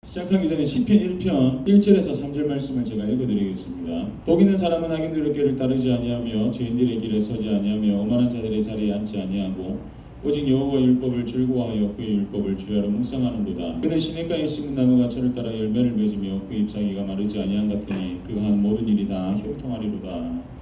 시작하기 전에 시편 1편 1절에서 3절 말씀을 제가 읽어드리겠습니다. 복 있는 사람은 악인들의 길을 따르지 아니하며 죄인들의 길에 서지 아니하며 오만한 자들의 자리에 앉지 아니하고 오직 여호와의 율법을 즐거워하여 그의 율법을 주야로 묵상하는도다. 그는 시냇가에 심은 나무가 철을 따라 열매를 맺으며 그 잎사귀가 마르지 아니한 같으니 그가 하는 모든 일이 다 형통하리로다.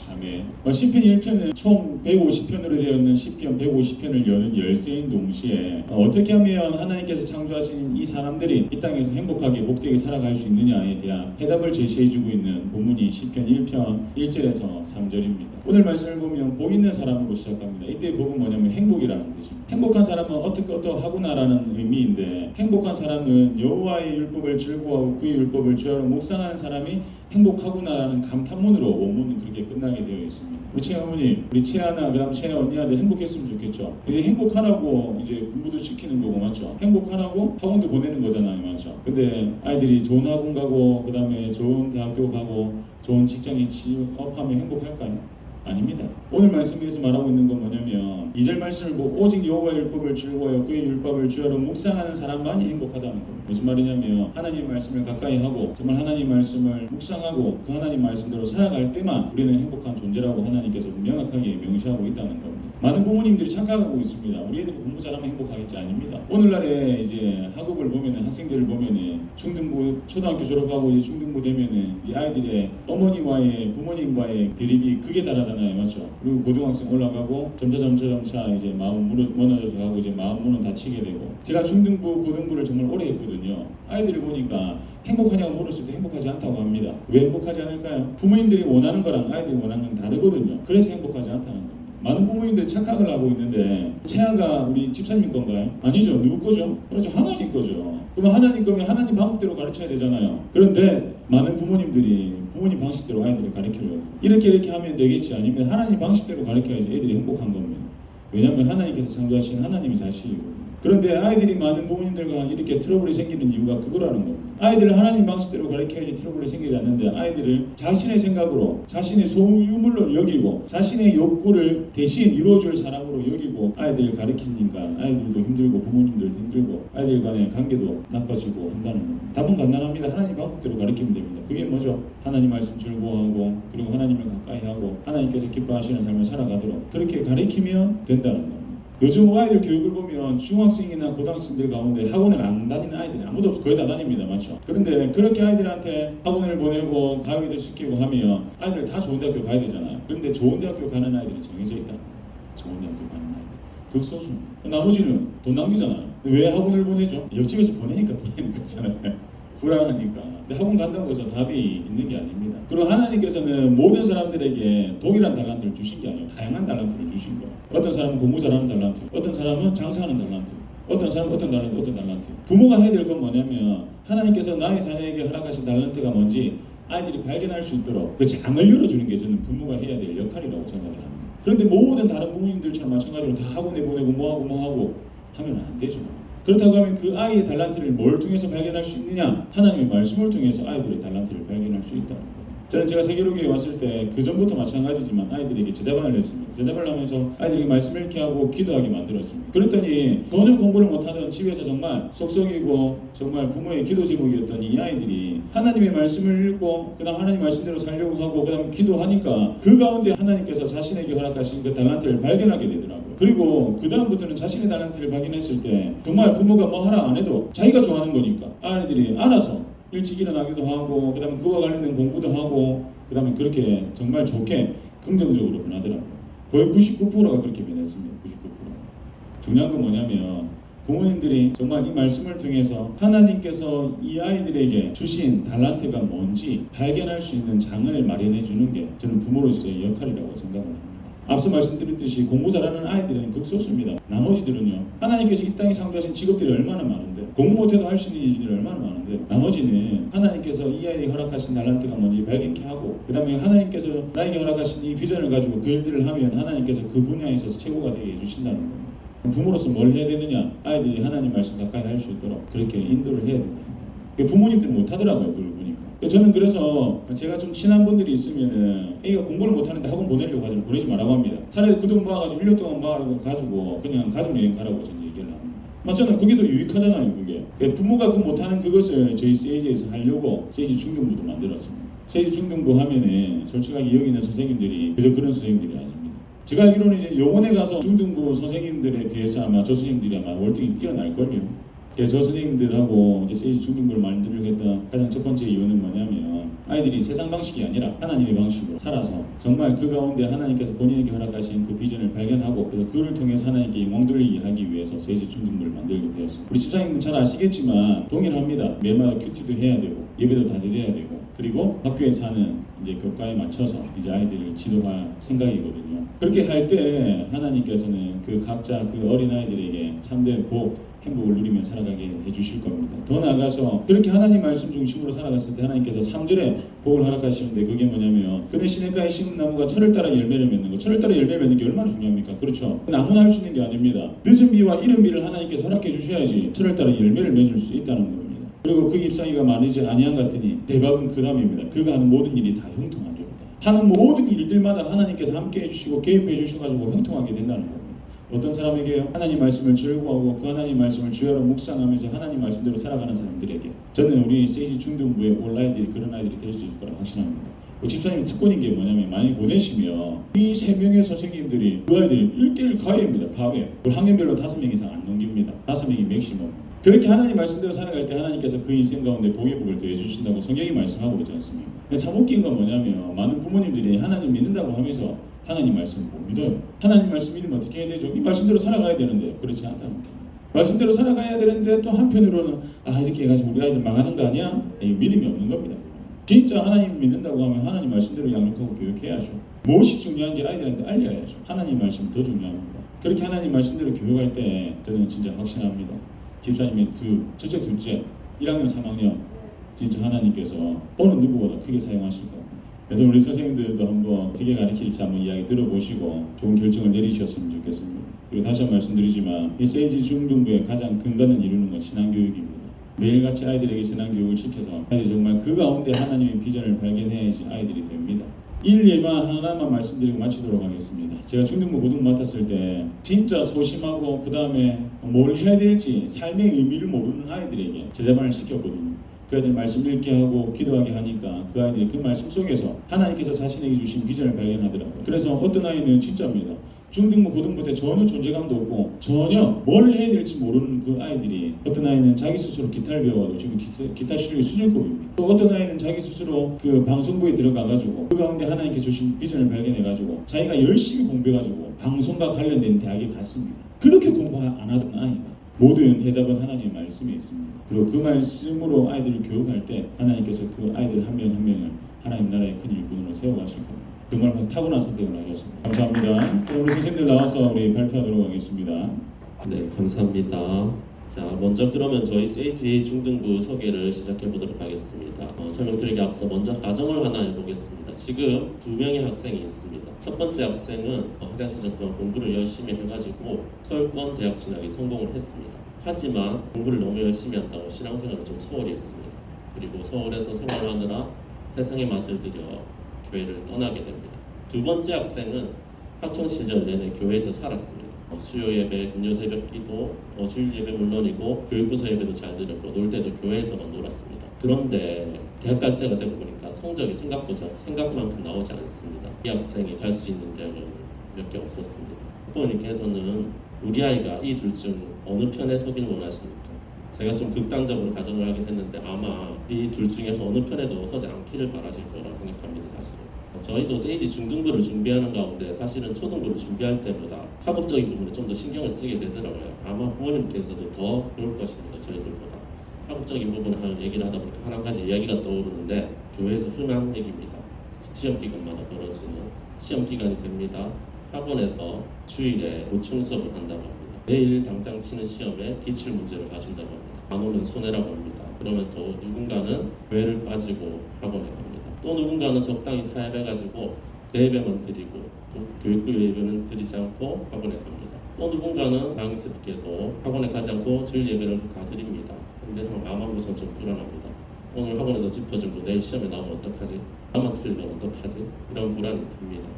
아멘. 시편 1편은 총 150편으로 되어 있는 시편 150편을 여는 열쇠인 동시에 어떻게 하면 하나님께서 창조하신 이 사람들이 이 땅에서 행복하게 복되게 살아갈 수 있느냐에 대한 해답을 제시해주고 있는 본문이 시편 1편 1절에서 3절입니다. 오늘 말씀을 보면 복 있는 사람으로 시작합니다. 이때 복은 뭐냐면 행복이라는 뜻입니다. 행복한 사람은 어떠하구나라는 의미인데, 행복한 사람은 여호와의 율법을 즐거워하고 그의 율법을 주야로 묵상하는 사람이 행복하구나라는 감탄문으로 원문은 그렇게 끝나게 되어 있습니다. 우리 채어머니, 우리 채아나, 그 다음 채아 언니한테 행복했으면 좋겠죠. 이제 행복하라고 이제 공부도 시키는 거고, 맞죠? 행복하라고 학원도 보내는 거잖아요, 맞죠? 근데 아이들이 좋은 학원 가고, 그 다음에 좋은 대학교 가고, 좋은 직장에 취업하면 행복할까요? 아닙니다. 오늘 말씀에서 말하고 있는 건 뭐냐면 2절 말씀을 보고 오직 여호와의 율법을 즐거워하여 그의 율법을 주야로 묵상하는 사람만이 행복하다는 거예요. 무슨 말이냐면 하나님의 말씀을 가까이 하고 정말 하나님의 말씀을 묵상하고 그 하나님 말씀대로 살아갈 때만 우리는 행복한 존재라고 하나님께서 명확하게 명시하고 있다는 겁니다. 많은 부모님들이 착각하고 있습니다. 우리 애들이 공부 잘하면 행복하겠지. 아닙니다. 오늘날에 이제 학업을 보면은, 학생들을 보면은 중등부, 초등학교 졸업하고 이제 중등부 되면은 이 아이들의 어머니와의, 부모님과의 대립이 극에 달하잖아요, 맞죠? 그리고 고등학생 올라가고 점차 이제 마음 무너져 가고 이제 마음 문은 닫히게 되고. 제가 중등부, 고등부를 정말 오래 했거든요. 아이들을 보니까 행복하냐고 물었을 때 행복하지 않다고 합니다. 왜 행복하지 않을까요? 부모님들이 원하는 거랑 아이들이 원하는 건 다르거든요. 그래서 행복하지 않다는 거예요. 많은 부모님들이 착각을 하고 있는데, 채아가 우리 집사님 건가요? 아니죠. 누구 거죠? 그렇죠. 하나님 거죠. 그러면 하나님 거면 하나님 방법대로 가르쳐야 되잖아요. 그런데 많은 부모님들이 부모님 방식대로 아이들을 가르치려고 이렇게 하면 되겠지, 아니면 하나님 방식대로 가르쳐야지 애들이 행복한 겁니다. 왜냐하면 하나님께서 창조하신 하나님이 자식이거든요. 그런데 아이들이 많은 부모님들과 이렇게 트러블이 생기는 이유가 그거라는 겁니다. 아이들을 하나님 방식대로 가르쳐야지 트러블이 생기지 않는데, 아이들을 자신의 생각으로, 자신의 소유물로 여기고 자신의 욕구를 대신 이루어줄 사람으로 여기고 아이들을 가르치니까 아이들도 힘들고 부모님들도 힘들고 아이들 간의 관계도 나빠지고 한다는 겁니다. 답은 간단합니다. 하나님 방법대로 가르치면 됩니다. 그게 뭐죠? 하나님 말씀 즐거워하고 그리고 하나님을 가까이 하고 하나님께서 기뻐하시는 삶을 살아가도록 그렇게 가르치면 된다는 겁니다. 요즘 아이들 교육을 보면 중학생이나 고등학생들 가운데 학원을 안 다니는 아이들이 아무도 없어. 거의 다 다닙니다, 맞죠? 그런데 그렇게 아이들한테 학원을 보내고 가위도 시키고 하면 아이들 다 좋은 대학교 가야 되잖아요. 그런데 좋은 대학교 가는 아이들이 정해져 있다. 좋은 대학교 가는 아이들 극소수입니다. 나머지는 돈 낭비잖아요. 왜 학원을 보내죠? 옆집에서 보내니까 보내는 거잖아요. 불안하니까. 근데 학원 간다고 해서 답이 있는 게 아닙니다. 그리고 하나님께서는 모든 사람들에게 동일한 달란트를 주신 게 아니에요. 다양한 달란트를 주신 거예요. 어떤 사람은 공부 잘하는 달란트, 어떤 사람은 장사하는 달란트, 어떤 사람은 어떤 달란트. 부모가 해야 될 건 뭐냐면 하나님께서 나의 자녀에게 허락하신 달란트가 뭔지 아이들이 발견할 수 있도록 그 장을 열어주는 게 저는 부모가 해야 될 역할이라고 생각을 합니다. 그런데 모든 다른 부모님들처럼 마찬가지로 다 학원에 보내고 뭐하고 하면 안 되죠. 그렇다고 하면 그 아이의 달란트를 뭘 통해서 발견할 수 있느냐? 하나님의 말씀을 통해서 아이들의 달란트를 발견할 수 있다는 거예요. 저는 제가 세계로교에 왔을 때 그 전부터 마찬가지지만 아이들에게 제자반을 했습니다. 제자반을 하면서 아이들에게 말씀을 읽게 하고 기도하게 만들었습니다. 그랬더니 전혀 공부를 못하던 집에서 정말 속썩이고 정말 부모의 기도 제목이었던 이 아이들이 하나님의 말씀을 읽고 그 다음 하나님 말씀대로 살려고 하고 그 다음 기도하니까 그 가운데 하나님께서 자신에게 허락하신 그 달란트를 발견하게 되더라고요. 그리고 그 다음부터는 자신의 달란트를 발견했을 때 정말 부모가 뭐 하라 안 해도 자기가 좋아하는 거니까 아이들이 알아서 일찍 일어나기도 하고 그 다음에 그와 관련된 공부도 하고 그 다음에 그렇게 정말 좋게 긍정적으로 변하더라고요. 거의 99%가 그렇게 변했습니다. 99%. 중요한 건 뭐냐면 부모님들이 정말 이 말씀을 통해서 하나님께서 이 아이들에게 주신 달란트가 뭔지 발견할 수 있는 장을 마련해 주는 게 저는 부모로서의 역할이라고 생각을 합니다. 앞서 말씀드렸듯이 공부 잘하는 아이들은 극소수입니다. 나머지들은요, 하나님께서 이 땅에 창조하신 직업들이 얼마나 많은데, 공부 못해도 할 수 있는 일들이 얼마나 많은데, 나머지는 하나님께서 이 아이에게 허락하신 달란트가 뭔지 발견케 하고 그 다음에 하나님께서 나에게 허락하신 이 비전을 가지고 그 일들을 하면 하나님께서 그 분야에서 최고가 되게 해주신다는 겁니다. 부모로서 뭘 해야 되느냐? 아이들이 하나님 말씀 가까이 할 수 있도록 그렇게 인도를 해야 된다. 부모님들은 못하더라고요. 그걸 보니까. 저는 그래서 제가 좀 친한 분들이 있으면은 애가 공부를 못하는데 학원 보내려고 하지 보내지 말라고 합니다. 차라리 그 돈 모아가지고 1년 동안 모아가지고 그냥 가족여행 가라고 저는 얘기를 합니다. 맞잖아요. 그게 더 유익하잖아요. 그게 부모가 그 못하는 그것을 저희 세이지에서 하려고 세이지 중등부도 만들었습니다. 세이지 중등부 하면은 솔직하게 여기 있는 선생님들이 그저 그런 선생님들이 아닙니다. 제가 알기로는 이제 영원에 가서 중등부 선생님들에 비해서 아마 저 선생님들이 아마 월등히 뛰어날걸요. 그래서 저 선생님들하고 이제 세이지 중등부를 만들려고 했던 가장 첫 번째 이유는 뭐냐면 아이들이 세상 방식이 아니라 하나님의 방식으로 살아서 정말 그 가운데 하나님께서 본인에게 허락하신 그 비전을 발견하고 그래서 그를 통해서 하나님께 영광 돌리게 하기 위해서 세이지 중등부를 만들게 되었습니다. 우리 집사님은 잘 아시겠지만 동일합니다. 매일마다 큐티도 해야 되고 예배도 다 드려야 되고 그리고 학교에 사는 이제 교과에 맞춰서 이제 아이들을 지도할 생각이거든요. 그렇게 할 때 하나님께서는 그 각자 그 어린 아이들에게 참된 복 행복을 누리며 살아가게 해주실 겁니다. 더 나아가서 그렇게 하나님 말씀 중심으로 살아갔을 때 하나님께서 3절에 복을 허락하시는데 그게 뭐냐면 그는 시냇가에 심은 나무가 철을 따라 열매를 맺는 것. 철을 따라 열매를 맺는 게 얼마나 중요합니까? 그렇죠. 나무는 할 수 있는 게 아닙니다. 늦은 비와 이른 비를 하나님께서 허락해 주셔야지 철을 따라 열매를 맺을 수 있다는 겁니다. 그리고 그 잎사귀가 마르지 아니한 같으니 대박은 그 다음입니다. 그가 하는 모든 일이 다 형통하리로다. 하는 모든 일들마다 하나님께서 함께 해주시고 개입해 주셔가지고 형통하게 된다는 겁니다. 어떤 사람에게요? 하나님 말씀을 즐거워하고 그 하나님 말씀을 주야로 묵상하면서 하나님 말씀대로 살아가는 사람들에게 저는 우리 세이지 중등부에 올 아이들이 그런 아이들이 될 수 있을 거라 확신합니다. 집사님 특권인 게 뭐냐면 많이 보내시면 이 3명의 선생님들이 그 아이들이 1:1 가회입니다. 가회. 학년별로 5명 이상 안 넘깁니다. 5명이 맥시멈. 그렇게 하나님 말씀대로 살아갈 때 하나님께서 그 인생 가운데 복의 복을 더해 주신다고 성경이 말씀하고 있지 않습니까? 근데 참 웃긴 건 뭐냐면 많은 부모님들이 하나님 믿는다고 하면서 하나님 말씀을 못 믿어요. 하나님 말씀 믿으면 어떻게 해야 되죠? 이 말씀대로 살아가야 되는데 그렇지 않다는 겁니다. 말씀대로 살아가야 되는데 또 한편으로는 이렇게 해가지고 우리 아이들 망하는 거 아니야? 믿음이 없는 겁니다. 진짜 하나님 믿는다고 하면 하나님 말씀대로 양육하고 교육해야죠. 무엇이 중요한지 아이들한테 알려야죠. 하나님 말씀이 더 중요합니다. 그렇게 하나님 말씀대로 교육할 때 저는 진짜 확신합니다. 집사님의 첫째, 둘째, 1학년, 3학년 진짜 하나님께서 어느 누구보다 크게 사용하실 겁니다. 여러분 우리 선생님들도 한번 어떻게 가르칠지 한번 이야기 들어보시고 좋은 결정을 내리셨으면 좋겠습니다. 그리고 다시 한번 말씀드리지만 이 세이지 중등부의 가장 근간을 이루는 건 신앙교육입니다. 매일같이 아이들에게 신앙교육을 시켜서 아이들이 정말 그 가운데 하나님의 비전을 발견해야지 아이들이 됩니다. 일 예만 하나만 말씀드리고 마치도록 하겠습니다. 제가 중등부 고등부 맡았을 때 진짜 소심하고 그 다음에 뭘 해야 될지 삶의 의미를 모르는 아이들에게 제자반을 시켰거든요. 그 아이들 말씀 읽게 하고 기도하게 하니까 그 아이들이 그 말씀 속에서 하나님께서 자신에게 주신 비전을 발견하더라고요. 그래서 어떤 아이는 진짜입니다. 중등부 고등부 때 전혀 존재감도 없고 전혀 뭘 해야 될지 모르는 그 아이들이 어떤 아이는 자기 스스로 기타를 배워가지고 지금 기타 실력이 수준급입니다. 또 어떤 아이는 자기 스스로 그 방송부에 들어가가지고 그 가운데 하나님께 주신 비전을 발견해가지고 자기가 열심히 공부해가지고 방송과 관련된 대학에 갔습니다. 그렇게 공부 안 하던 아이가 모든 해답은 하나님의 말씀에 있습니다. 그리고 그 말씀으로 아이들을 교육할 때 하나님께서 그 아이들 한 명 한 명을 하나님 나라의 큰 일꾼으로 세워가실 겁니다. 정말 탁월한 선택을 하셨습니다. 감사합니다. 그럼 우리 선생님들 나와서 우리 발표하도록 하겠습니다. 네, 감사합니다. 자, 먼저 그러면 저희 세이지 중등부 소개를 시작해 보도록 하겠습니다. 설명드리기 앞서 먼저 가정을 하나 해보겠습니다. 지금 2명의 학생이 있습니다. 첫 번째 학생은 학창 시절 동안 공부를 열심히 해가지고 서울권 대학 진학에 성공을 했습니다. 하지만 공부를 너무 열심히 한다고 신앙생활을 좀 소홀히 했습니다. 그리고 서울에서 생활하느라 세상의 맛을 들여 교회를 떠나게 됩니다. 두 번째 학생은 학창 시절 내내 교회에서 살았습니다. 수요 예배, 금요 새벽 기도, 주일 예배 물론이고 교육부서 예배도 잘 드렸고 놀 때도 교회에서만 놀았습니다. 그런데 대학 갈 때가 되고 보니까 성적이 생각만큼 나오지 않습니다. 이 학생이 갈 수 있는 대학은 몇 개 없었습니다. 부모님께서는 우리 아이가 이 둘 중 어느 편에 서길 원하십니까? 제가 좀 극단적으로 가정을 하긴 했는데 아마 이 둘 중에 어느 편에도 서지 않기를 바라실 거라고 생각합니다. 사실은 저희도 세이지 중등부를 준비하는 가운데 사실은 초등부를 준비할 때보다 학업적인 부분에 좀 더 신경을 쓰게 되더라고요. 아마 부모님께서도 더 그럴 것입니다. 저희들보다 학업적인 부분을 얘기를 하다 보니까 한 가지 이야기가 떠오르는데 교회에서 흔한 얘기입니다. 시험 기간마다 벌어지는 시험 기간이 됩니다. 학원에서 주일에 보충 수업을 한다고 합니다. 내일 당장 치는 시험에 기출 문제를 봐준다고 합니다. 안 오면 손해라고 합니다. 그러면 저 누군가는 교회를 빠지고 학원에 갑니다. 또 누군가는 적당히 타협해가지고 대예배만 드리고 교육부 예배는 드리지 않고 학원에 갑니다. 또 누군가는 당스럽게도 학원에 가지 않고 주일 예배를 다 드립니다. 근데 마음 한구석 좀 불안합니다. 오늘 학원에서 짚어주고 내일 시험에 나오면 어떡하지? 나만 틀리면 어떡하지? 이런 불안이 듭니다.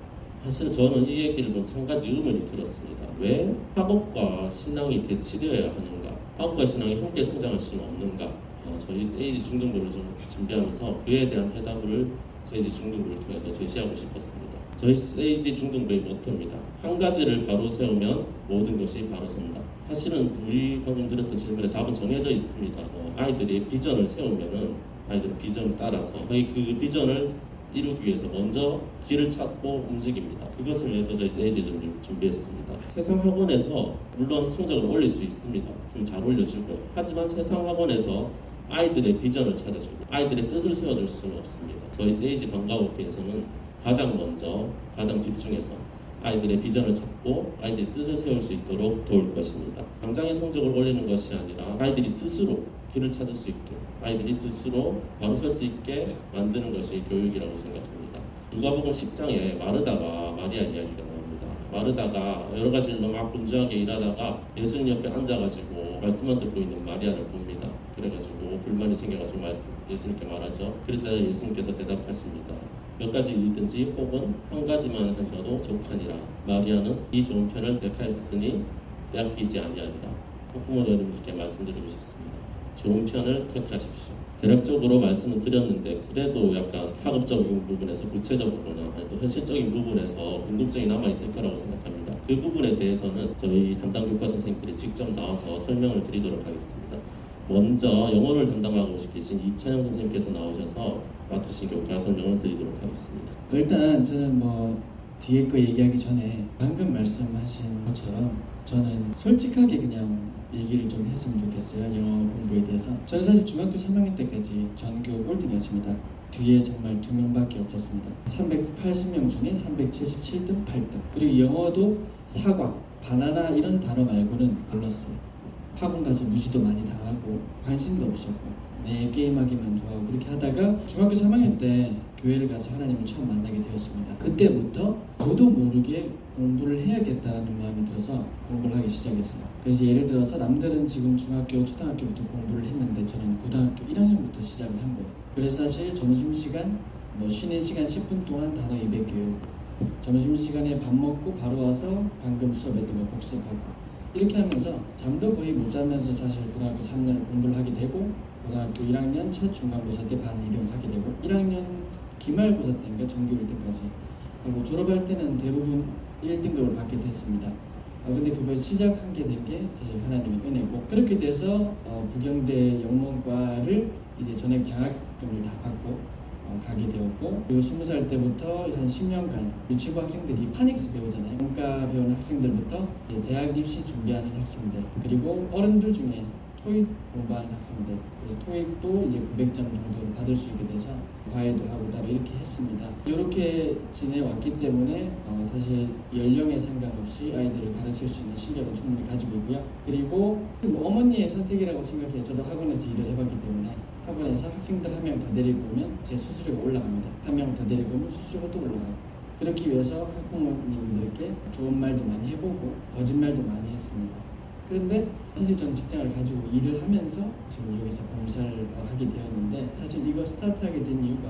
사실 저는 이 얘기를 보면 한 가지 의문이 들었습니다. 왜 학업과 신앙이 대치되어야 하는가? 학업과 신앙이 함께 성장할 수는 없는가? 저희 세이지 중등부를 좀 준비하면서 그에 대한 해답을 세이지 중등부를 통해서 제시하고 싶었습니다. 저희 세이지 중등부의 모토입니다. 한 가지를 바로 세우면 모든 것이 바로 선다. 사실은 우리 방금 드렸던 질문에 답은 정해져 있습니다. 아이들이 비전을 세우면은 아이들은 비전을 따라서 저희 그 비전을 이루기 위해서 먼저 길을 찾고 움직입니다. 그것을 위해서 저희 세이지를 준비했습니다. 세상 학원에서 물론 성적을 올릴 수 있습니다. 그럼 잘 올려주고요. 하지만 세상 학원에서 아이들의 비전을 찾아주고 아이들의 뜻을 세워줄 수는 없습니다. 저희 세이지 방과학교에서는 가장 먼저 가장 집중해서 아이들의 비전을 찾고 아이들의 뜻을 세울 수 있도록 도울 것입니다. 당장의 성적을 올리는 것이 아니라 아이들이 스스로 길을 찾을 수 있게 아이들이 스스로 바로 설 수 있게 만드는 것이 교육이라고 생각합니다. 누가복음 10장에 마르다가 마리아 이야기가 나옵니다. 마르다가 여러 가지 일로 막 분주하게 일하다가 예수님 옆에 앉아가지고 말씀만 듣고 있는 마리아를 봅니다. 그래가지고 불만이 생겨가지고 예수님께 말하죠. 그래서 예수님께서 대답하십니다. 몇 가지 일든지 혹은 한 가지만 하더라도 족하니라. 마리아는 이 좋은 편을 택하였으니 빼앗기지 아니하리라. 학부모 여러분들께 말씀드리고 싶습니다. 좋은 편을 택하십시오. 대략적으로 말씀을 드렸는데 그래도 약간 학업적인 부분에서 구체적으로나 또 현실적인 부분에서 궁금증이 남아있을 거라고 생각합니다. 그 부분에 대해서는 저희 담당 교과 선생님들이 직접 나와서 설명을 드리도록 하겠습니다. 먼저 영어를 담당하고 계신 이찬영 선생님께서 나오셔서 맡으신 교과 설명을 드리도록 하겠습니다. 일단 저는 뒤에 거 얘기하기 전에 방금 말씀하신 것처럼 저는 솔직하게 그냥 얘기를 좀 했으면 좋겠어요. 영어 공부에 대해서. 저는 사실 중학교 3학년 때까지 전교 꼴등이었습니다. 뒤에 정말 2명밖에 없었습니다. 380명 중에 377등 8등. 그리고 영어도 사과, 바나나 이런 단어 말고는 몰랐어요. 학원 가서 무시도 많이 당하고 관심도 없었고 내 게임하기만 좋아하고 그렇게 하다가 중학교 3학년 때 교회를 가서 하나님을 처음 만나게 되었습니다. 그때부터 저도 모르게 공부를 해야겠다라는 마음이 들어서 공부를 하기 시작했어요. 그래서 예를 들어서 남들은 지금 중학교, 초등학교부터 공부를 했는데 저는 고등학교 1학년부터 시작을 한 거예요. 그래서 사실 점심시간, 쉬는 시간 10분 동안 단어 200개 외우고 점심시간에 밥 먹고 바로 와서 방금 수업했던 거 복습하고 이렇게 하면서 잠도 거의 못 자면서 사실 고등학교 3년을 공부를 하게 되고 고등학교 1학년 첫 중간고사 때 반 2등 하게 되고 1학년 기말고사 때인가 전교 1등까지 하고 졸업할 때는 대부분 1등급을 받게 됐습니다. 근데 그걸 시작한 게 된 게 사실 하나님의 은혜고 그렇게 돼서 부경대 영문과를 이제 전액 장학금을 다 받고 가게 되었고 그리고 20살 때부터 한 10년간 유치부 학생들이 파닉스 배우잖아요. 문과 배우는 학생들부터 이제 대학 입시 준비하는 학생들 그리고 어른들 중에 토익 공부하는 학생들 그래서 토익도 이제 900점 정도를 받을 수 있게 돼서 과외도 하고 따로 이렇게 했습니다. 이렇게 지내왔기 때문에 사실 연령에 상관없이 아이들을 가르칠 수 있는 실력은 충분히 가지고 있고요. 그리고 어머니의 선택이라고 생각해요. 저도 학원에서 일을 해봤기 때문에 학원에서 학생들 한 명 더 데리고 오면 제 수수료가 올라갑니다. 한 명 더 데리고 오면 수수료가 또 올라가고 그렇기 위해서 학부모님들께 좋은 말도 많이 해보고 거짓말도 많이 했습니다. 그런데 사실 전 직장을 가지고 일을 하면서 지금 여기서 봉사를 하게 되었는데 사실 이거 스타트하게 된 이유가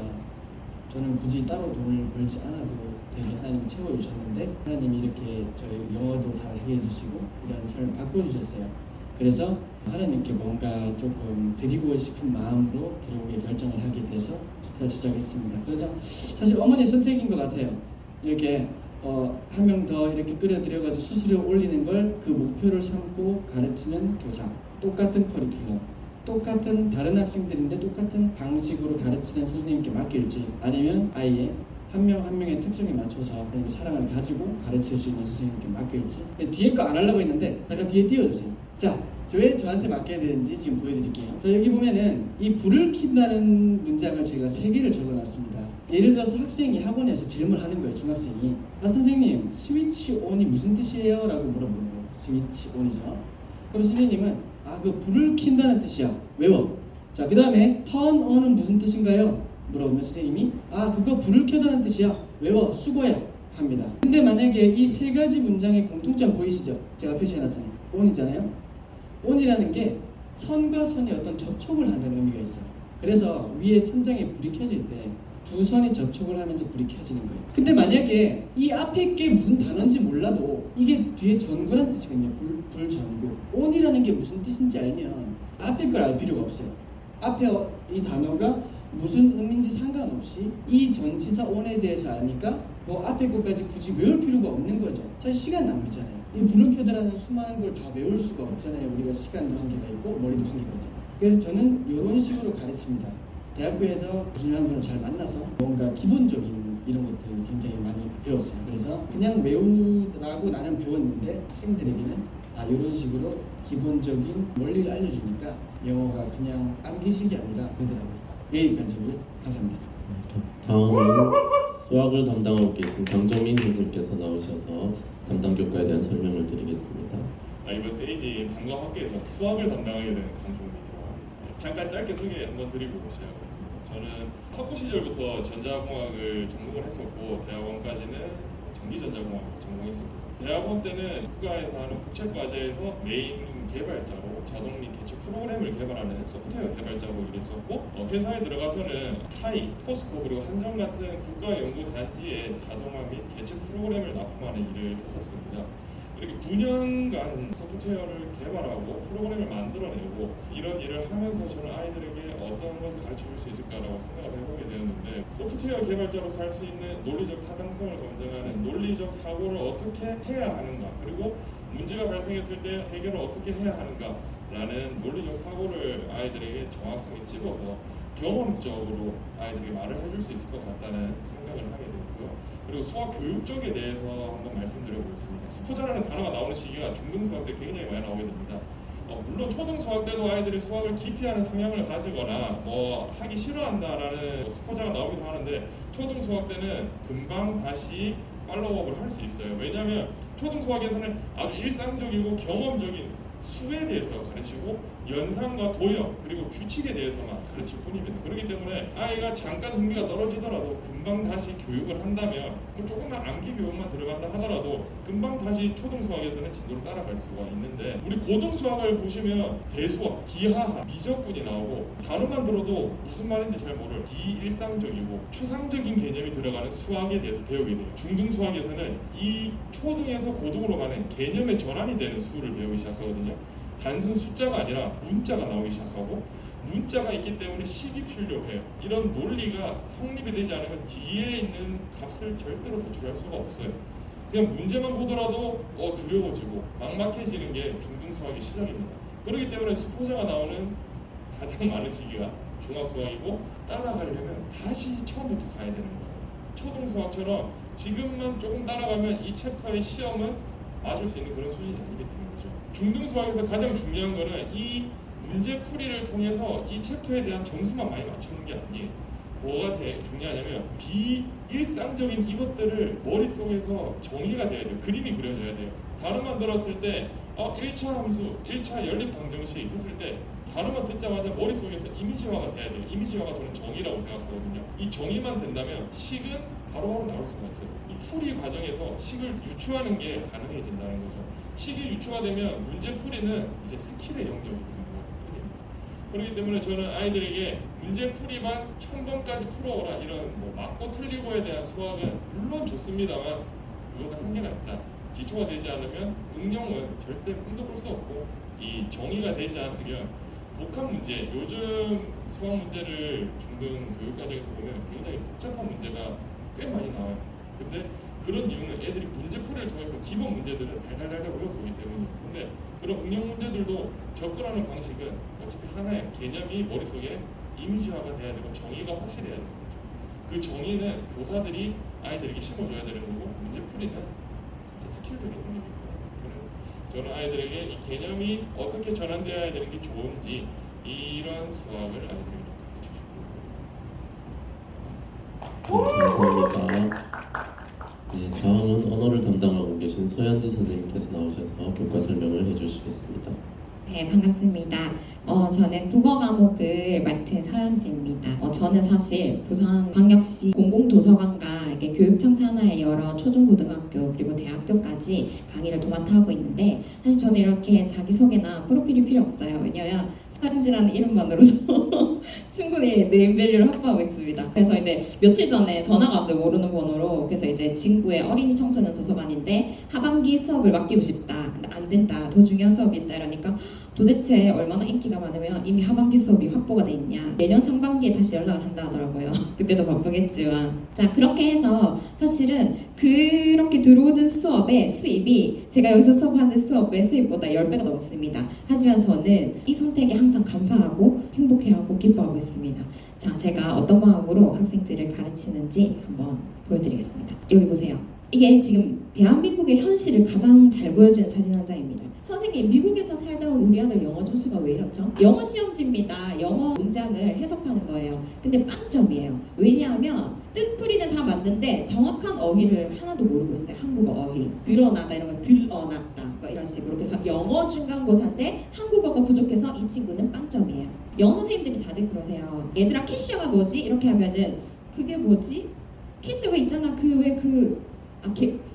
저는 굳이 따로 돈을 벌지 않아도 되게 하나님이 채워주셨는데 하나님이 이렇게 저희 영어도 잘하게 해주시고 이런 삶을 바꿔주셨어요. 그래서 하나님께 뭔가 조금 드리고 싶은 마음으로 결국에 결정을 하게 돼서 시작했습니다. 그래서 사실 어머니의 선택인 것 같아요. 이렇게 한 명 더 이렇게 끌어들여가지고 수수료 올리는 걸 그 목표를 삼고 가르치는 교사 똑같은 커리큘럼 똑같은 다른 학생들인데 똑같은 방식으로 가르치는 선생님께 맡길지 아니면 아예 한 명 한 명의 특성에 맞춰서 사랑을 가지고 가르칠 수 있는 선생님께 맡길지 뒤에 거 안 하려고 했는데 잠깐 뒤에 띄워주세요. 자, 왜 저한테 맡겨야 되는지 지금 보여드릴게요. 자, 여기 보면은 이 불을 킨다는 문장을 제가 3개를 적어놨습니다. 예를 들어서 학생이 학원에서 질문하는 거예요. 중학생이 선생님 스위치 온이 무슨 뜻이에요? 라고 물어보는 거예요. 스위치 온이죠. 그럼 선생님은 그 불을 킨다는 뜻이야. 외워. 자, 그 다음에 turn on은 무슨 뜻인가요? 물어보면 선생님이 그거 불을 켜다는 뜻이야. 외워. 수고야. 합니다. 근데 만약에 이 3가지 문장의 공통점 보이시죠? 제가 표시해놨잖아요. 온이잖아요. 온이라는 게 선과 선의 어떤 접촉을 한다는 의미가 있어요. 그래서 위에 천장에 불이 켜질 때 두 선이 접촉을 하면서 불이 켜지는 거예요. 근데 만약에 이 앞에 게 무슨 단어인지 몰라도 이게 뒤에 전구란 뜻이거든요. 불전구. 온이라는 게 무슨 뜻인지 알면 앞에 걸 알 필요가 없어요. 앞에 이 단어가 무슨 의미인지 상관없이 이 전치사 온에 대해서 아니까 뭐 앞에 것까지 굳이 외울 필요가 없는 거죠. 사실 시간 낭비잖아요. 이 불을 켜더라는 수많은 걸 다 외울 수가 없잖아요. 우리가 시간도 한계가 있고 머리도 한계가 있잖아요. 그래서 저는 이런 식으로 가르칩니다. 대학교에서 무슨 사람들을 잘 만나서 뭔가 기본적인 이런 것들을 굉장히 많이 배웠어요. 그래서 그냥 외우라고 나는 배웠는데 학생들에게는 이런 식으로 기본적인 원리를 알려주니까 영어가 그냥 암기식이 아니라 되더라고요. 여기까지 감사합니다. 다음은 수학을 담당하고 계신 강정민 선생님께서 나오셔서 담당 교과에 대한 설명을 드리겠습니다. 이번 세이지 방과학계에서 수학을 담당하게 된 강종민이라고 합니다. 잠깐 짧게 소개 한번 드리고 시작하겠습니다. 저는 학부 시절부터 전자공학을 전공을 했었고 대학원까지는 전기전자공학을 전공했었고 대학원 때는 국가에서 하는 국제과제에서 메인 개발자로 자동 및 개체 프로그램을 개발하는 소프트웨어 개발자로 일했었고 회사에 들어가서는 타이, 포스코 그리고 한정 같은 국가연구단지에 자동화 및 개체 프로그램을 납품하는 일을 했었습니다. 이렇게 9년간 소프트웨어를 개발하고 프로그램을 만들어내고 이런 일을 하면서 저는 아이들에게 어떤 것을 가르쳐줄 수 있을까라고 생각을 해보게 되었는데 소프트웨어 개발자로서 할 수 있는 논리적 타당성을 검증하는 논리적 사고를 어떻게 해야 하는가 그리고 문제가 발생했을 때 해결을 어떻게 해야 하는가 라는 논리적 사고를 아이들에게 정확하게 집어서 경험적으로 아이들이 말을 해줄 수 있을 것 같다는 생각을 하게 되었고요. 그리고 수학 교육 쪽에 대해서 한번 말씀드려보겠습니다. 수포자라는 단어가 나오는 시기가 중등수학 때 굉장히 많이 나오게 됩니다. 물론 초등수학 때도 아이들이 수학을 기피하는 성향을 가지거나 뭐 하기 싫어한다라는 수포자가 나오기도 하는데 초등수학 때는 금방 다시 팔로우업을 할 수 있어요. 왜냐하면 초등수학에서는 아주 일상적이고 경험적인 수에 대해서 가르치고 연산과 도형 그리고 규칙에 대해서만 가르칠 뿐입니다. 그렇기 때문에 아이가 잠깐 흥미가 떨어지더라도 금방 다시 교육을 한다면 조금만 암기 교육만 들어간다 하더라도 금방 다시 초등수학에서는 진도를 따라갈 수가 있는데 우리 고등수학을 보시면 대수학, 디하하, 미적분이 나오고 단어만 들어도 무슨 말인지 잘 모를 비일상적이고 추상적인 개념이 들어가는 수학에 대해서 배우게 돼요. 중등수학에서는 이 초등에서 고등으로 가는 개념의 전환이 되는 수를 배우기 시작하거든요. 단순 숫자가 아니라 문자가 나오기 시작하고 문자가 있기 때문에 식이 필요해요. 이런 논리가 성립이 되지 않으면 뒤에 있는 값을 절대로 도출할 수가 없어요. 그냥 문제만 보더라도 두려워지고 막막해지는 게 중등수학의 시작입니다. 그렇기 때문에 수포자가 나오는 가장 많은 시기가 중학수학이고 따라가려면 다시 처음부터 가야 되는 거예요. 초등수학처럼 지금만 조금 따라가면 이 챕터의 시험은 맞을 수 있는 그런 수준이 아니게 되는 거죠. 중등수학에서 가장 중요한 거는 이 문제풀이를 통해서 이 챕터에 대한 점수만 많이 맞추는 게 아니에요. 뭐가 중요하냐면 비일상적인 이것들을 머릿속에서 정의가 돼야 돼요. 그림이 그려져야 돼요. 단어만 들었을 때 1차 함수, 1차 연립 방정식 했을 때 단어만 듣자마자 머릿속에서 이미지화가 돼야 돼요. 이미지화가 저는 정의라고 생각하거든요. 이 정의만 된다면 식은 바로바로 나올 수가 있어요. 이 풀이 과정에서 식을 유추하는 게 가능해진다는 거죠. 식이 유추가 되면 문제풀이는 이제 스킬의 영역이 되는 뿐입니다. 그렇기 때문에 저는 아이들에게 문제풀이만 1000번까지 풀어오라 이런 맞고 틀리고에 대한 수학은 물론 좋습니다만 그것은 한계가 있다. 기초가 되지 않으면 응용은 절대 꿈도 꿀 수 없고 이 정의가 되지 않으면 복합 문제, 요즘 수학 문제를 중등 교육과정에서 보면 굉장히 복잡한 문제가 꽤 많이 나와요. 근데 그런 이유는 애들이 문제풀이를 통해서 기본 문제들은 달달달달 외워서 오기 때문이에요. 근데 그런 응용 문제들도 접근하는 방식은 어차피 하나의 개념이 머릿속에 이미지화가 돼야 되고 정의가 확실해야 되는 거죠. 그 정의는 교사들이 아이들에게 심어줘야 되는 거고 문제풀이는 진짜 스킬적인 능력이거든요. 저는 아이들에게 이 개념이 어떻게 전환되어야 되는 게 좋은지 이런 수학을 아이들에게 좀 가르쳐주고 있습니다. 감사합니다. 네, 다음은 언어를 담당하고 계신 서현지 선생님께서 나오셔서 교과 설명을 해주시겠습니다. 네, 반갑습니다. 저는 국어 과목을 맡은 서현지입니다. 저는 사실 부산광역시 공공도서관과 이게 교육청 산하의 여러 초중고등학교 그리고 대학교까지 강의를 도맡아 하고 있는데 사실 저는 이렇게 자기소개나 프로필이 필요 없어요. 왜냐하면 스카든지라는 이름만으로도 충분히 네임밸류를 확보하고 있습니다. 그래서 이제 며칠 전에 전화가 왔어요. 모르는 번호로. 그래서 이제 친구의 어린이 청소년 도서관인데 하반기 수업을 맡기고 싶다. 근데 안 된다. 더 중요한 수업이 있다. 이러니까 도대체 얼마나 인기가 많으면 이미 하반기 수업이 확보가 돼 있냐. 내년 상반기에 다시 연락을 한다 하더라고요. 그때도 바쁘겠지만. 자, 그렇게 해서 사실은 그렇게 들어오는 수업의 수입이 제가 여기서 수업하는 수업의 수입보다 10배가 넘습니다. 하지만 저는 이 선택에 항상 감사하고 행복해하고 기뻐하고 있습니다. 자, 제가 어떤 마음으로 학생들을 가르치는지 한번 보여드리겠습니다. 여기 보세요. 이게 지금 대한민국의 현실을 가장 잘 보여주는 사진 한 장입니다. 선생님, 미국에서 살다 온 우리 아들 영어 점수가 왜 이렇죠? 영어 시험지입니다. 영어 문장을 해석하는 거예요. 근데 빵점이에요. 왜냐하면 뜻풀이는 다 맞는데 정확한 어휘를 하나도 모르고 있어요. 한국어 어휘. 드러나다 이런 거 들어놨다 뭐 이런 식으로. 그래서 영어 중간고사인데 한국어가 부족해서 이 친구는 빵점이에요. 영어 선생님들이 다들 그러세요. 얘들아 캐시어가 뭐지? 이렇게 하면은 그게 뭐지? 캐시어 왜 있잖아.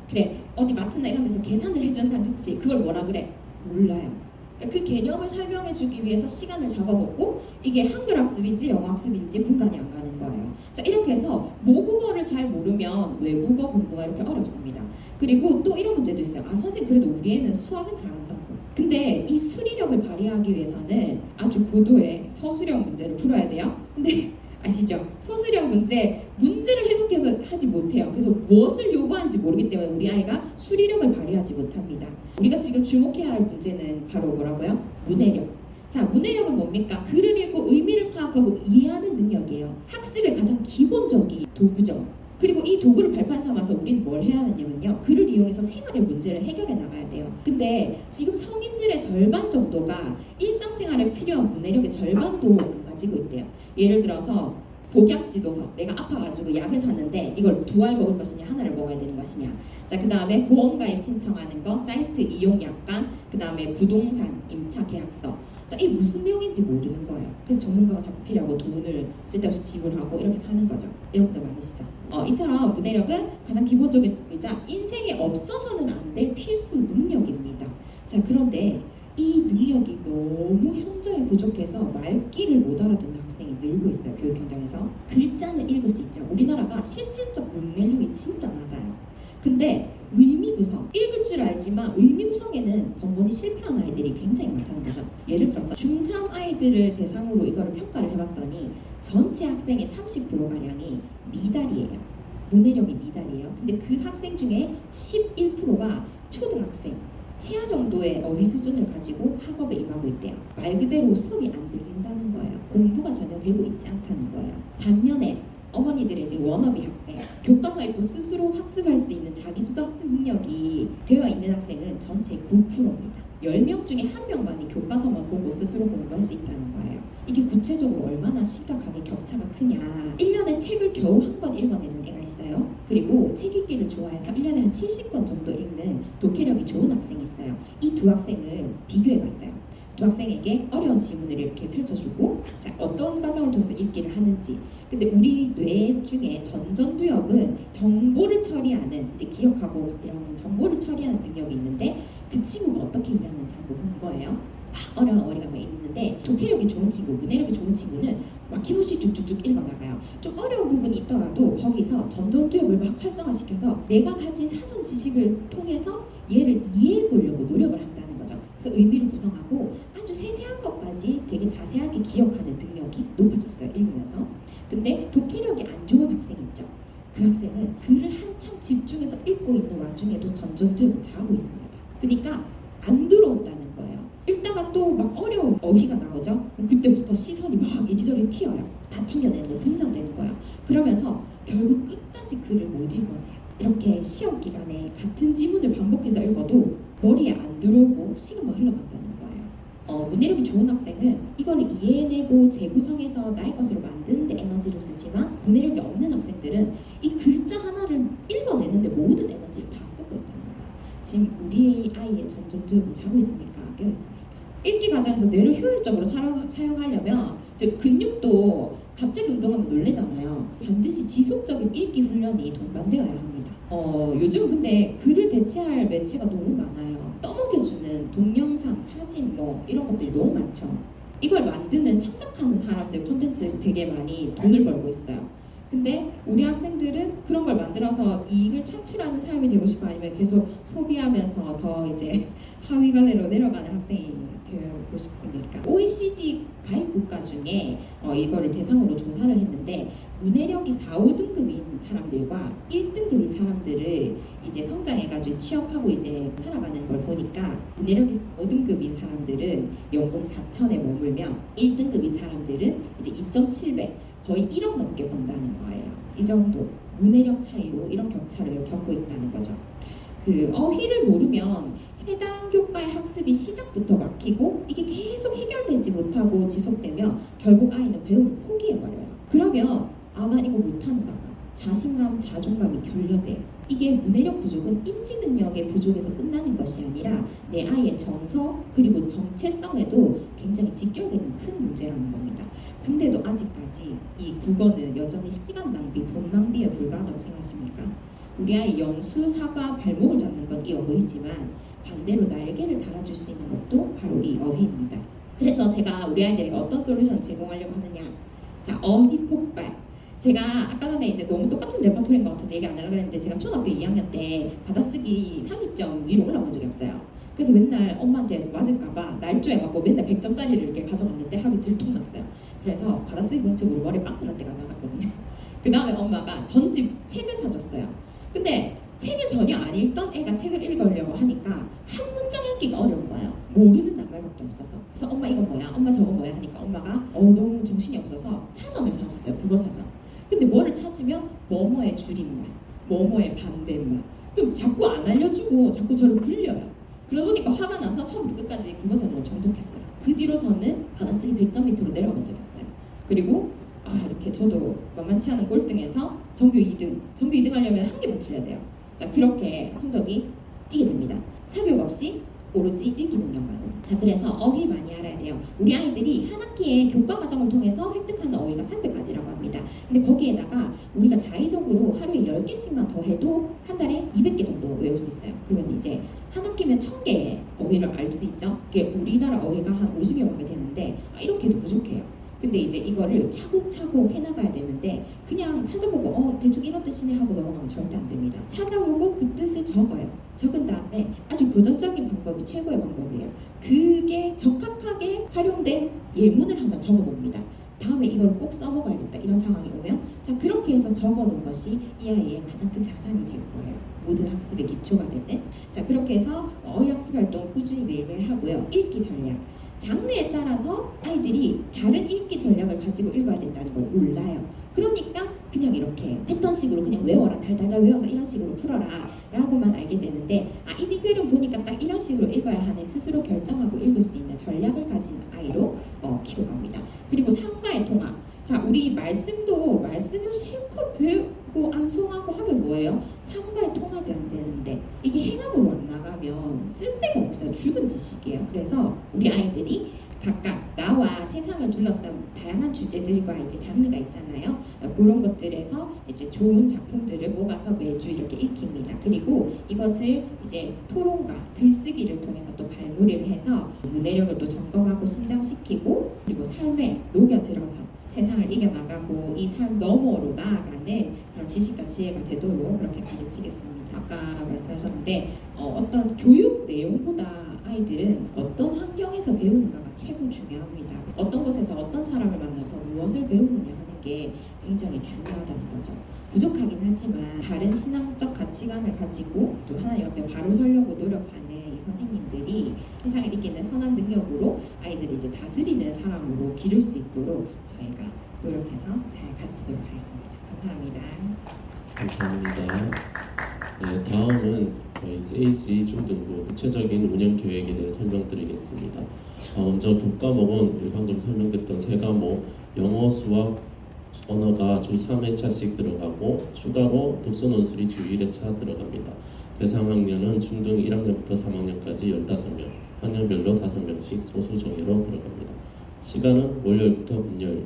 그래 어디 마트나 이런 데서 계산을 해준 사람 그치? 그걸 뭐라 그래? 몰라요. 그러니까 그 개념을 설명해주기 위해서 시간을 잡아먹고 이게 한글 학습인지 영어 학습인지 분간이 안 가는 거예요. 자, 이렇게 해서 모국어를 잘 모르면 외국어 공부가 이렇게 어렵습니다. 그리고 또 이런 문제도 있어요. 아, 선생님 그래도 우리 애는 수학은 잘한다고. 근데 이 수리력을 발휘하기 위해서는 아주 고도의 서술형 문제를 풀어야 돼요. 근데 아시죠? 서술형 문제를 해석해서 하지 못해요. 그래서 무엇을 요구하는지 모르기 때문에 우리 아이가 수리력을 발휘하지 못합니다. 우리가 지금 주목해야 할 문제는 바로 뭐라고요? 문해력. 자, 문해력은 뭡니까? 글을 읽고 의미를 파악하고 이해하는 능력이에요. 학습의 가장 기본적인 도구죠. 그리고 이 도구를 발판 삼아서 우리는 뭘 해야 하냐면요. 글을 이용해서 생활의 문제를 해결해 나가야 돼요. 근데 지금 성인들의 절반 정도가 일상생활에 필요한 문해력의 절반도 안 가지고 있대요. 예를 들어서 복약지도서, 내가 아파가지고 약을 샀는데 이걸 2알 먹을 것이냐 하나를 먹어야 되는 것이냐. 자, 그 다음에 보험가입 신청하는 거, 사이트 이용 약관, 그 다음에 부동산 임차 계약서. 자, 이게 무슨 내용인지 모르는 거예요. 그래서 전문가가 자꾸 필요하고 돈을 쓸데없이 지불하고 이렇게 사는 거죠. 이런 것도 많으시죠. 이처럼 문해력은 가장 기본적이자 인생에 없어서는 안 될 필수 능력입니다. 자, 그런데 이 능력이 너무 현저히 부족해서 말귀를 못 알아듣는 학생이 늘고 있어요. 교육 현장에서. 글자는 읽을 수 있죠. 우리나라가 실질적 문맹률이 진짜 낮아요. 근데 의미 구성, 읽을 줄 알지만 의미 구성에는 번번이 실패한 아이들이 굉장히 많다는 거죠. 예를 들어서 중3 아이들을 대상으로 이거를 평가를 해봤더니 전체 학생의 30%가량이 미달이에요. 문해력이 미달이에요. 근데 그 학생 중에 11%가 초등학생, 치아 정도의 어휘 수준을 가지고 학업에 임하고 있대요. 말 그대로 수업이 안 들린다는 거예요. 공부가 전혀 되고 있지 않다는 거예요. 반면에 어머니들의 이제 워너비 학생, 교과서 읽고 스스로 학습할 수 있는 자기주도 학습 능력이 되어 있는 학생은 전체 9%입니다. 10명 중에 1명만이 교과서만 보고 스스로 공부할 수 있다는 거예요. 이게 구체적으로 얼마나 심각하게 격차가 크냐. 1년에 책을 겨우 한 권 읽어내는 애가 있어요. 그리고 책 읽기를 좋아해서 1년에 한 70권 정도 읽는 독해력이 좋은 학생이 있어요. 이 두 학생을 비교해봤어요. 두 학생에게 어려운 지문을 이렇게 펼쳐주고, 자, 어떤 과정을 통해서 읽기를 하는지. 근데 우리 뇌 중에 전전두엽은 정보를 처리하는, 이제 기억하고 이런 정보를 처리하는 능력이 있는데 그 친구가 어떻게 일하는지 한번 본 거예요. 어려운 어리가 막 있는데 독해력이 좋은 친구, 문해력이 좋은 친구는 막힘없이 쭉쭉쭉 읽어나가요. 좀 어려운 부분이 있더라도 거기서 전전두엽을 막 활성화시켜서 내가 가진 사전 지식을 통해서 얘를 이해해 보려고 노력을 한다는 거죠. 그래서 의미를 구성하고 아주 세세한 것까지 되게 자세하게 기억하는 능력이 높아졌어요. 읽으면서. 근데 독해력이 안 좋은 학생 있죠. 그 학생은 글을 한참 집중해서 읽고 있는 와중에도 전전두엽을 자고 있습니다. 그러니까 안 들어온다는 거예요. 읽다가 또 막 어려운 어휘가 나오죠. 그때부터 시선이 막 이리저리 튀어요. 다 튕겨내고 분산되는 거예요. 그러면서 결국 끝까지 글을 못 읽어내요. 이렇게 시험 기간에 같은 지문을 반복해서 읽어도 머리에 안 들어오고 시간만 흘러간다는 거예요. 문해력이 좋은 학생은 이걸 이해해내고 재구성해서 나의 것으로 만드는 데 에너지를 쓰지만 문해력이 없는 학생들은 이 글자 하나를 읽어내는데 모든 에너지를 다 쏟고 있다는 거예요. 지금 우리 아이의 전전두엽은 자고 있습니까? 깨어 있습니까? 읽기 과정에서 뇌를 효율적으로 사용하려면 즉 근육도 갑자기 운동하면 놀래잖아요. 반드시 지속적인 읽기 훈련이 동반되어야 합니다. 요즘 근데 글을 대체할 매체가 너무 많아요. 떠먹여주는 동영상, 사진 뭐 이런 것들이 너무 많죠. 이걸 만드는 창작하는 사람들 콘텐츠를 되게 많이 돈을 벌고 있어요. 근데 우리 학생들은 그런 걸 만들어서 이익을 창출하는 삶이 되고 싶어 아니면 계속 소비하면서 더 이제 하위 갈래로 내려가는 학생이 되고 싶습니까? OECD 가입 국가 중에 이거를 대상으로 조사를 했는데 문해력이 4, 5등급인 사람들과 1등급인 사람들을 이제 성장해가지고 취업하고 이제 살아가는 걸 보니까 문해력이 5등급인 사람들은 연봉 4천에 머물며 1등급인 사람들은 이제 2.7배 거의 1억 넘게 번다는 거예요. 이 정도 문해력 차이로 이런 격차를 겪고 있다는 거죠. 그 어휘를 모르면 해당 교과의 학습이 시작부터 막히고 이게 계속 해결되지 못하고 지속되며 결국 아이는 배움을 포기해버려요. 그러면 난 이거 못하는가 봐. 자신감, 자존감이 결여돼요. 이게 문해력 부족은 인지 능력의 부족에서 끝나는 것이 아니라 내 아이의 정서 그리고 정체성에도 굉장히 직결되는 큰 문제라는 겁니다. 근데도 아직까지 이 국어는 여전히 시간 낭비, 돈 낭비에 불과하다고 생각하십니까? 우리 아이 영수, 사과, 발목을 잡는 건 이 어휘지만 반대로 날개를 달아줄 수 있는 것도 바로 이 어휘입니다. 그래서 제가 우리 아이들에게 어떤 솔루션을 제공하려고 하느냐. 자, 어휘 폭발. 제가 아까 전에 이제 너무 똑같은 레퍼토리인 것 같아서 얘기 안 하려고 했는데 제가 초등학교 2학년 때 받아쓰기 30점 위로 올라온 적이 없어요. 그래서 맨날 엄마한테 맞을까봐 날조해갖고 맨날 100점짜리를 이렇게 가져갔는데 하루 들통났어요. 그래서 받아쓰기 공책으로 머리 빵꾸 날 때가 많았거든요. 그 다음에 엄마가 전집 책을 사줬어요. 근데 책을 전혀 안 읽던 애가 책을 읽으려고 하니까 한 문장 읽기가 어려운 거예요. 모르는 낱말밖에 없어서. 그래서 엄마 이건 뭐야? 엄마 저건 뭐야? 하니까 엄마가 너무 정신이 없어서 사전을 사줬어요. 국어 사전. 근데 뭐를 찾으면 뭐뭐의 줄임말, 뭐뭐의 반대말. 그럼 자꾸 안 알려주고 자꾸 저를 굴려요. 그러다 보니까 화가 나서 처음부터 끝까지 국어 사전을 정독했어요. 그 뒤로 저는 받아쓰기 100점 밑으로 내려가 본 적이 없어요. 그리고 이렇게 저도 만만치 않은 꼴등에서 전교 2등 하려면 한 개만 틀려야 돼요. 자, 그렇게 성적이 뛰게 됩니다. 사교육 없이 오로지 읽기 능력만으로. 자, 그래서 어휘 많이 알아야 돼요. 우리 아이들이 한 학기에 교과 과정을 통해서 획득하는 어휘가 300가지라고 합니다. 근데 거기에다가 우리가 자의적으로 하루에 10개씩만 더 해도 한 달에 200개 정도 외울 수 있어요. 그러면 이제 한 학기면 1000개의 어휘를 알 수 있죠. 그게 우리나라 어휘가 한 50여 만개 되는데 이렇게 해도 부족해요. 근데 이제 이거를 차곡차곡 해나가야 되는데 그냥 찾아보고 대충 이런 뜻이네 하고 넘어가면 절대 안 됩니다. 찾아보고 그 뜻을 적어요. 적은 다음에 아주 고전적인 방법이 최고의 방법이에요. 그게 적합하게 활용된 예문을 하나 적어봅니다. 다음에 이걸 꼭 써먹어야겠다 이런 상황이 오면 자 그렇게 해서 적어놓은 것이 이 아이의 가장 큰 자산이 될 거예요. 모든 학습의 기초가 되는. 자 그렇게 해서 어휘 학습 활동을 꾸준히 매일매일 하고요. 읽기 전략. 장르에 따라서 아이들이 다른 읽기 전략을 가지고 읽어야 된다는 걸 몰라요. 그러니까 그냥 이렇게 패턴식으로 그냥 외워라 달달달 외워서 이런 식으로 풀어라 라고만 알게 되는데 이 글은 보니까 딱 이런 식으로 읽어야 하네 스스로 결정하고 읽을 수 있는 전략을 가진 아이로 키울 겁니다. 그리고 상과의 통합. 자 우리 말씀을 실컷 배우고 암송하고 하면 뭐예요? 상과의 통합이 안 되는데 이게 행함으로 안 나가면 쓸데가 없어요. 죽은 지식이에요. 그래서 우리 아이들이 각각 나와 세상을 둘러싼 다양한 주제들과 이제 장르가 있잖아요. 그런 것들에서 이제 좋은 작품들을 뽑아서 매주 이렇게 읽힙니다. 그리고 이것을 이제 토론과 글쓰기를 통해서 또 갈무리를 해서 문해력을 또 점검하고 신장시키고 그리고 삶에 녹여들어서 세상을 이겨나가고 이 삶 너머로 나아가는 그런 지식과 지혜가 되도록 그렇게 가르치겠습니다. 아까 말씀하셨는데 어떤 교육 내용보다 아이들은 어떤 환경에서 배우는가가 최고 중요합니다. 어떤 곳에서 어떤 사람을 만나서 무엇을 배우느냐 하는 게 굉장히 중요하다는 거죠. 부족하긴 하지만 다른 신앙적 가치관을 가지고 또 하나님 앞에 바로 서려고 노력하는 이 선생님들이 세상을 이기는 선한 능력으로 아이들을 이제 다스리는 사람으로 기를 수 있도록 저희가 노력해서 잘 가르치도록 하겠습니다. 감사합니다. 감사합니다. 네, 다음은 저희 세이지 중등부 구체적인 운영 계획에 대해 설명드리겠습니다. 먼저 교과목은 우리 방금 설명드렸던 세 과목 영어, 수학, 언어가 주 3회차씩 들어가고 추가로 독서 논술이 주 1회차 들어갑니다. 대상 학년은 중등 1학년부터 3학년까지 15명 학년별로 5명씩 소수 정예로 들어갑니다. 시간은 월요일부터 금요일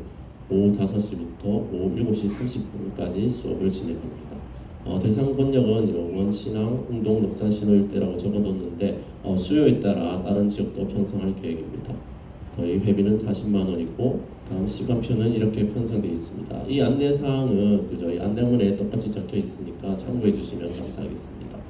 오후 5시부터 오후 7시 30분까지 수업을 진행합니다. 대상 권역은 영원, 신앙, 운동, 역산, 신호일대라고 적어뒀는데 수요에 따라 다른 지역도 편성할 계획입니다. 저희 회비는 40만 원이고 다음 시간표는 이렇게 편성되어 있습니다. 이 안내 사항은 저희 안내문에 똑같이 적혀 있으니까 참고해 주시면 감사하겠습니다.